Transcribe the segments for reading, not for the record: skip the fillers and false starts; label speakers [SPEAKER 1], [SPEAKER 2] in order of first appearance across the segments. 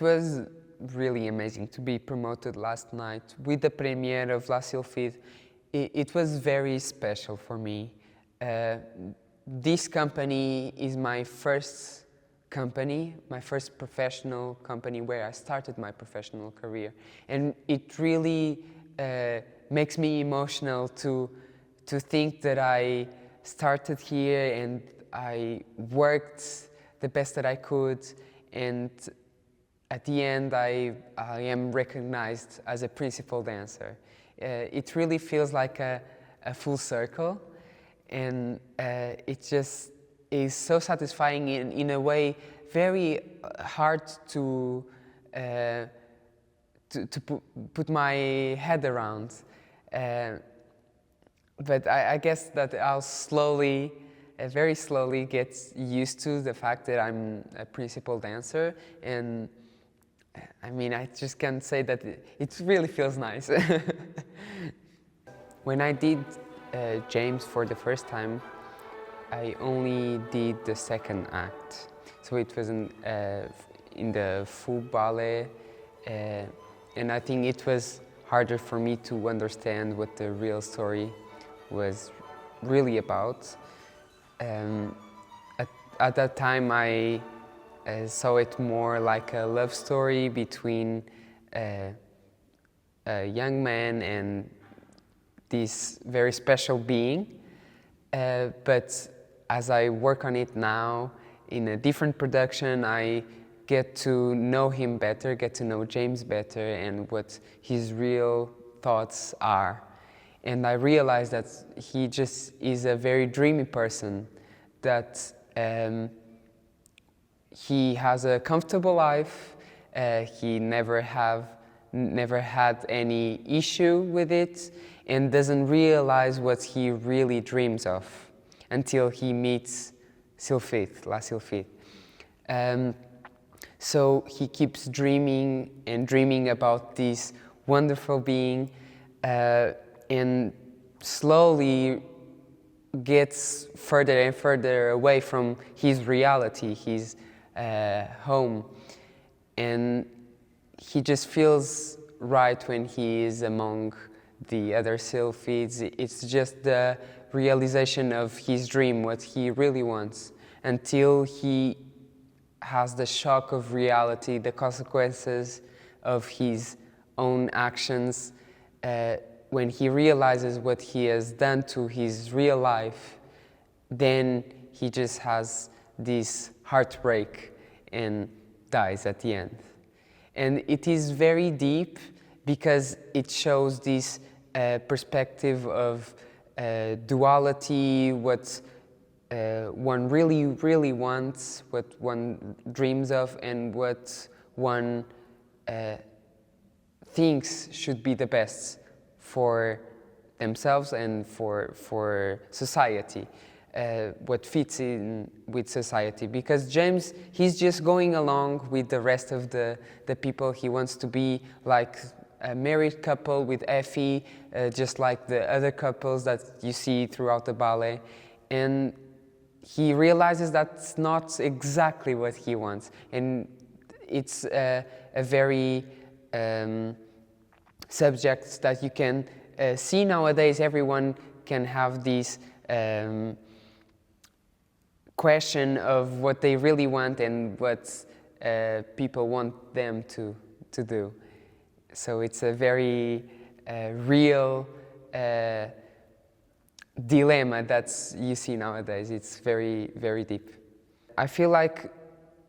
[SPEAKER 1] was really amazing to be promoted last night with the premiere of La Sylphide. It was very special for me. This company is my first company, my first professional company where I started my professional career. And it really makes me emotional to think that I started here and I worked the best that I could, and at the end I am recognized as a principal dancer. It really feels like a full circle, and it just is so satisfying in a way very hard to put my head around. But I guess that I'll slowly, very slowly get used to the fact that I'm a principal dancer, and I mean, I just can't say that it really feels nice. When I did James for the first time, I only did the second act. So it was in the full ballet, and I think it was harder for me to understand what the real story was really about. At that time, I saw it more like a love story between a young man and this very special being. But as I work on it now, in a different production, I get to know him better, get to know James better, and what his real thoughts are. And I realize that he just is a very dreamy person, that he has a comfortable life, he never had any issue with it, and doesn't realize what he really dreams of until he meets Sylphide, La Sylphide. So he keeps dreaming and dreaming about this wonderful being, and slowly gets further and further away from his reality, his home. And he just feels right when he is among the other Sylphides. It's just the realization of his dream, what he really wants, until he has the shock of reality, the consequences of his own actions. When he realizes what he has done to his real life, then he just has this heartbreak and dies at the end. And it is very deep because it shows this perspective of duality, what one really, really wants, what one dreams of, and what one thinks should be the best for themselves and for society, what fits in with society. Because James, he's just going along with the rest of the people. He wants to be like a married couple with Effie, just like the other couples that you see throughout the ballet. And he realizes that's not exactly what he wants. And it's a very subject that you can see nowadays. Everyone can have this question of what they really want and what people want them to do. So it's a very real dilemma that you see nowadays. It's very, very deep. I feel like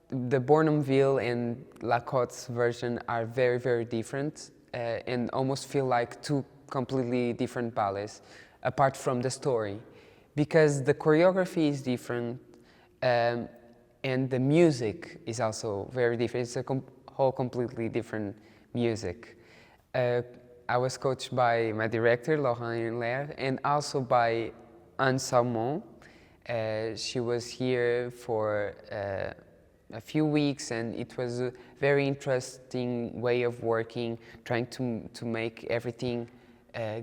[SPEAKER 1] the Bournonville and Lacotte's version are very, very different, and almost feel like two completely different ballets, apart from the story. Because the choreography is different, and the music is also very different. It's a whole completely different music. I was coached by my director, Laurent Leiria, and also by Anne Salmon. She was here for a few weeks, and it was a very interesting way of working, trying to make everything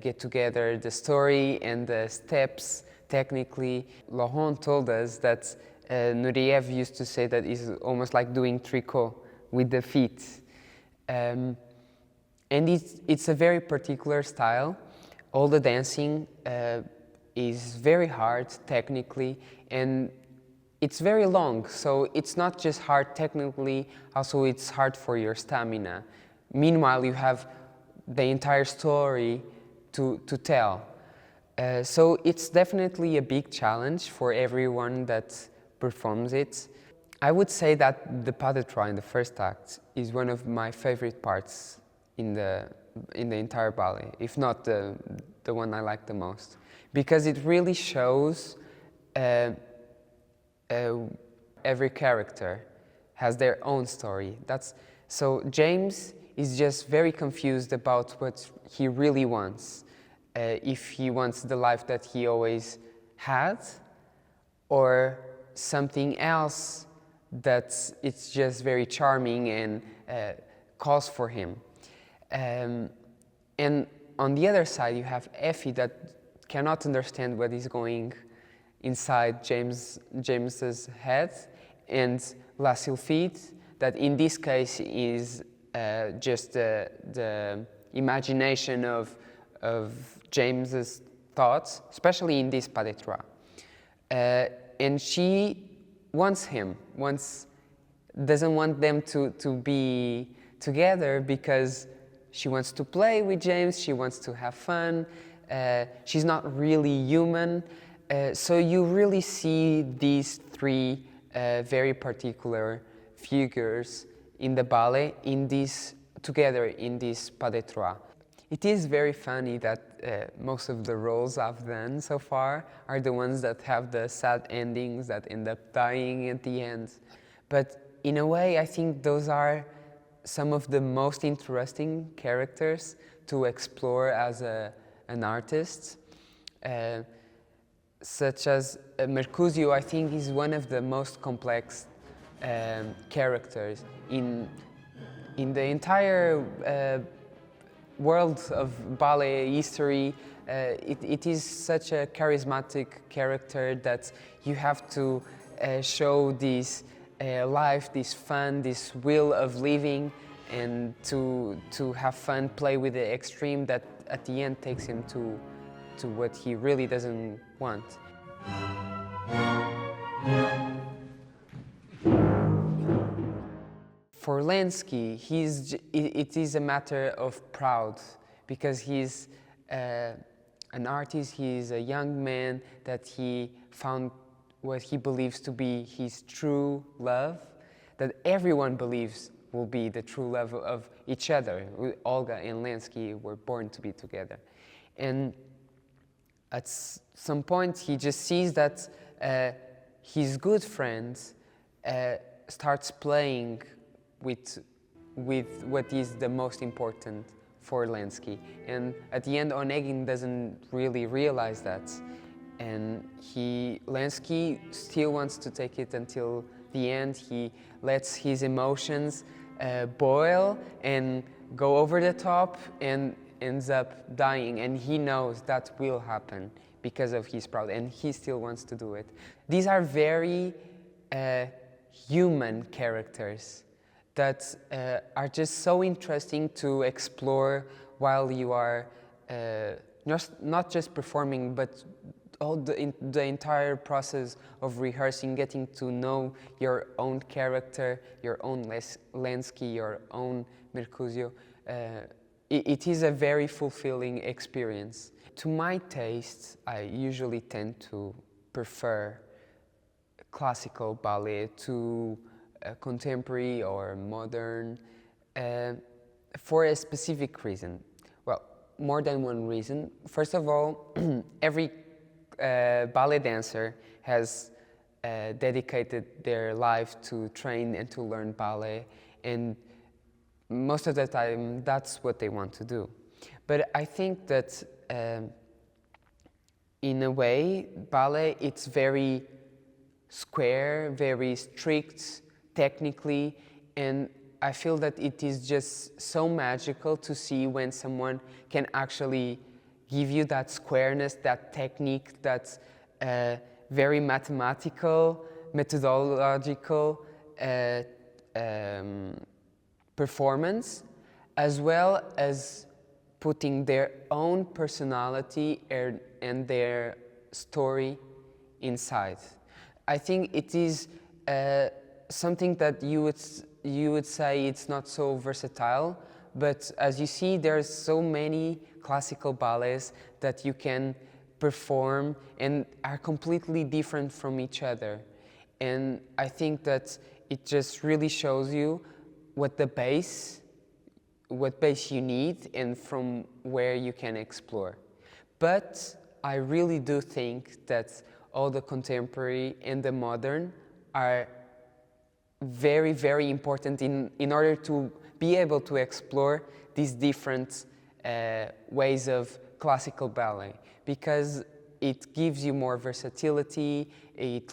[SPEAKER 1] get together, the story and the steps technically. Laurent told us that Nureyev used to say that it's almost like doing tricot, with the feet. And it's a very particular style. All the dancing is very hard technically, and it's very long, so it's not just hard technically, also it's hard for your stamina. Meanwhile, you have the entire story to tell. So it's definitely a big challenge for everyone that performs it. I would say that the pas de trois in the first act is one of my favorite parts in the entire ballet, if not the one I like the most, because it really shows every character has their own story. So James is just very confused about what he really wants. If he wants the life that he always had, or something else that it's just very charming and calls for him. And on the other side, you have Effie that cannot understand what is going inside James's head, and La Sylphide, that in this case is just the imagination of James's thoughts, especially in this pas de trois. And she wants him, doesn't want them to be together because she wants to play with James, she wants to have fun, she's not really human. So you really see these three very particular figures in the ballet together in this pas de trois. It is very funny that most of the roles I've done so far are the ones that have the sad endings that end up dying at the end. But in a way, I think those are some of the most interesting characters to explore as an artist. Such as Mercutio, I think, is one of the most complex characters in the entire world of ballet history. It is such a charismatic character that you have to show this life, this fun, this will of living, and to have fun, play with the extreme that at the end takes him to what he really doesn't want. For Lansky, it is a matter of proud, because he's an artist, he's a young man that he found what he believes to be his true love, that everyone believes will be the true love of each other. Olga and Lansky were born to be together. And at some point, he just sees that his good friend starts playing with what is the most important for Lansky. And at the end, Onegin doesn't really realize that. And Lansky still wants to take it until the end. He lets his emotions boil and go over the top and ends up dying, and he knows that will happen because of his pride, and he still wants to do it. These are very human characters that are just so interesting to explore while you are not just performing, but all the entire process of rehearsing, getting to know your own character, your own Lansky, your own Mercutio. It is a very fulfilling experience. To my taste, I usually tend to prefer classical ballet to contemporary or modern for a specific reason. Well, more than one reason. First of all, every ballet dancer has dedicated their life to train and to learn ballet, and most of the time, that's what they want to do. But I think that in a way, ballet, it's very square, very strict, technically, and I feel that it is just so magical to see when someone can actually give you that squareness, that technique, that very mathematical, methodological performance, as well as putting their own personality and their story inside. I think it is something that you would say it's not so versatile, but as you see, there's so many classical ballets that you can perform and are completely different from each other. And I think that it just really shows you what base you need and from where you can explore. But I really do think that all the contemporary and the modern are very, very important in order to be able to explore these different ways of classical ballet, because it gives you more versatility, it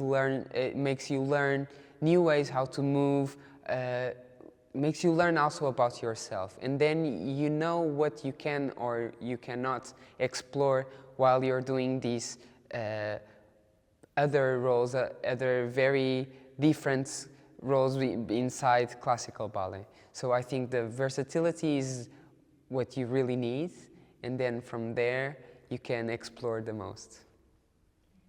[SPEAKER 1] makes you learn new ways how to move, makes you learn also about yourself, and then you know what you can or you cannot explore while you're doing these other roles, other very different roles inside classical ballet. So I think the versatility is what you really need, and then from there you can explore the most.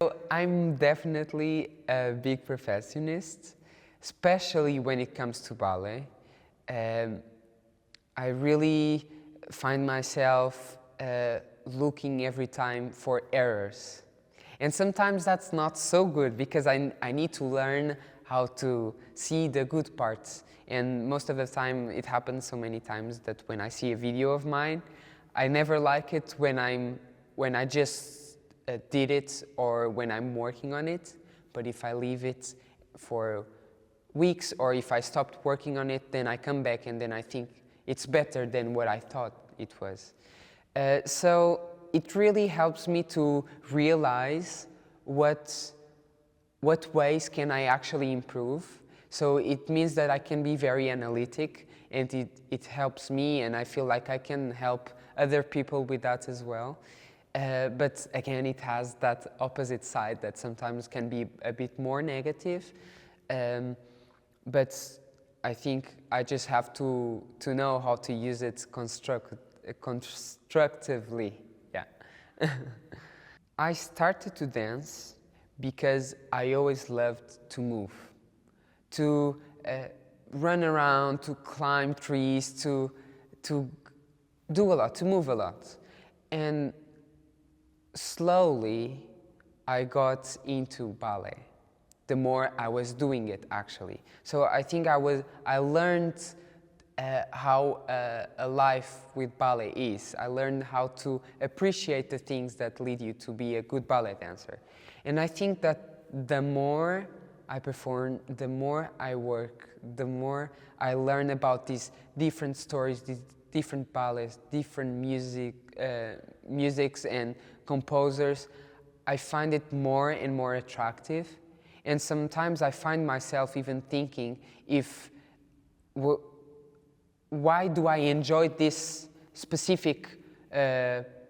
[SPEAKER 1] So I'm definitely a big perfectionist, especially when it comes to ballet. I really find myself looking every time for errors. And sometimes that's not so good, because I need to learn how to see the good parts. And most of the time it happens so many times that when I see a video of mine, I never like it when I just did it or when I'm working on it. But if I leave it for weeks, or if I stopped working on it, then I come back and then I think it's better than what I thought it was. So it really helps me to realize what ways can I actually improve. So it means that I can be very analytic, and it helps me, and I feel like I can help other people with that as well. But again, it has that opposite side that sometimes can be a bit more negative. But I think I just have to know how to use it constructively. Yeah. I started to dance because I always loved to move, to run around, to climb trees, to do a lot, to move a lot. And slowly I got into ballet, the more I was doing it, actually. So I think I learned how a life with ballet is. I learned how to appreciate the things that lead you to be a good ballet dancer. And I think that the more I perform, the more I work, the more I learn about these different stories, these different ballets, different musics and composers, I find it more and more attractive. And sometimes I find myself even thinking, why do I enjoy this specific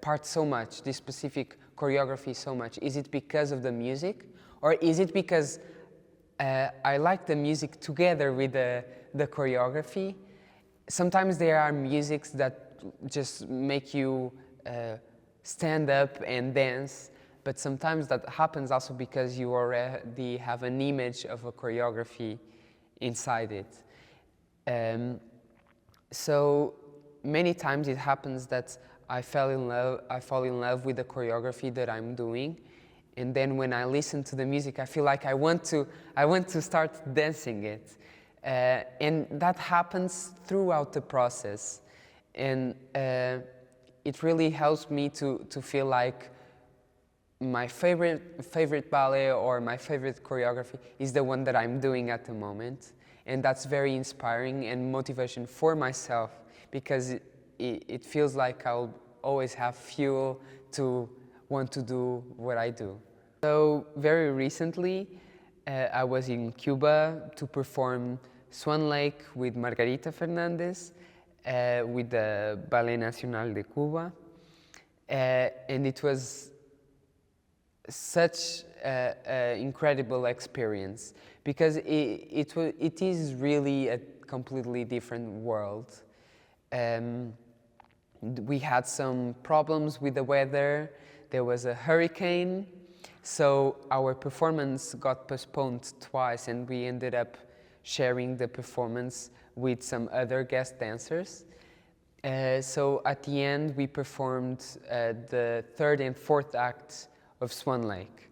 [SPEAKER 1] part so much, this specific choreography so much? Is it because of the music? Or is it because I like the music together with the choreography? Sometimes there are musics that just make you stand up and dance, but sometimes that happens also because you already have an image of a choreography inside it. So many times it happens that I fall in love with the choreography that I'm doing, and then when I listen to the music, I feel like I want to start dancing it, and that happens throughout the process, and it really helps me to feel like my favorite ballet or my favorite choreography is the one that I'm doing at the moment. And that's very inspiring and motivation for myself, because it feels like I'll always have fuel to want to do what I do. So very recently, I was in Cuba to perform Swan Lake with Margarita Fernandes with the Ballet Nacional de Cuba. And it was such an incredible experience, because it is really a completely different world. We had some problems with the weather. There was a hurricane, so our performance got postponed twice, and we ended up sharing the performance with some other guest dancers. So at the end, we performed the third and fourth act of Swan Lake.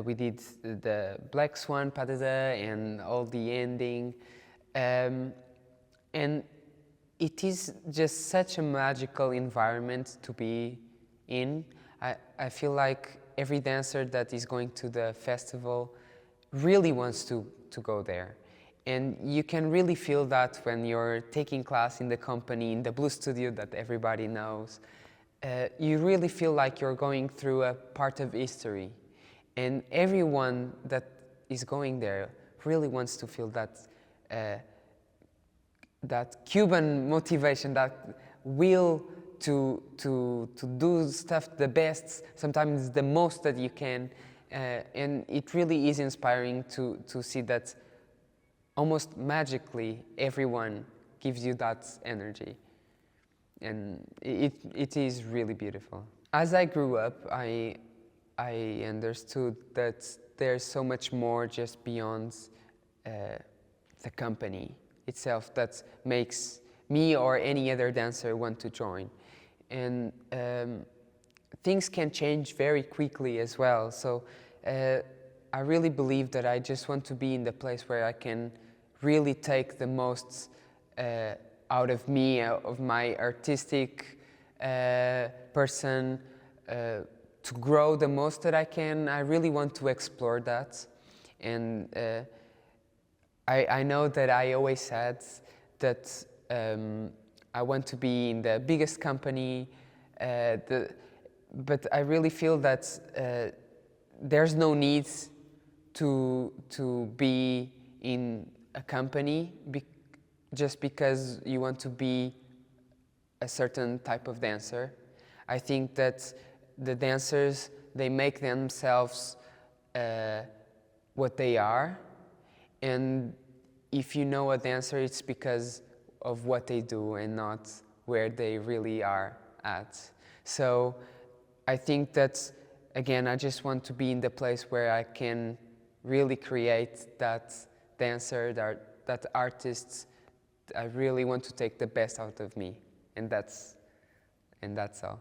[SPEAKER 1] We did the Black Swan, pas de deux, and all the ending. And it is just such a magical environment to be in. I feel like every dancer that is going to the festival really wants to go there. And you can really feel that when you're taking class in the company, in the Blue Studio that everybody knows. You really feel like you're going through a part of history. And everyone that is going there really wants to feel that Cuban motivation, that will to do stuff the best, sometimes the most that you can. And it really is inspiring to see that almost magically everyone gives you that energy. And it is really beautiful. As I grew up, I understood that there's so much more just beyond the company itself that makes me or any other dancer want to join. And things can change very quickly as well. So I really believe that I just want to be in the place where I can really take the most out of me, of my artistic person, to grow the most that I can. I really want to explore that. And I know that I always said that I want to be in the biggest company, but I really feel that there's no need to be in a company just because you want to be a certain type of dancer. I think that the dancers, they make themselves what they are, and if you know a dancer, it's because of what they do and not where they really are at. So I think that, again, I just want to be in the place where I can really create that dancer, that artist. I really want to take the best out of me, and that's all.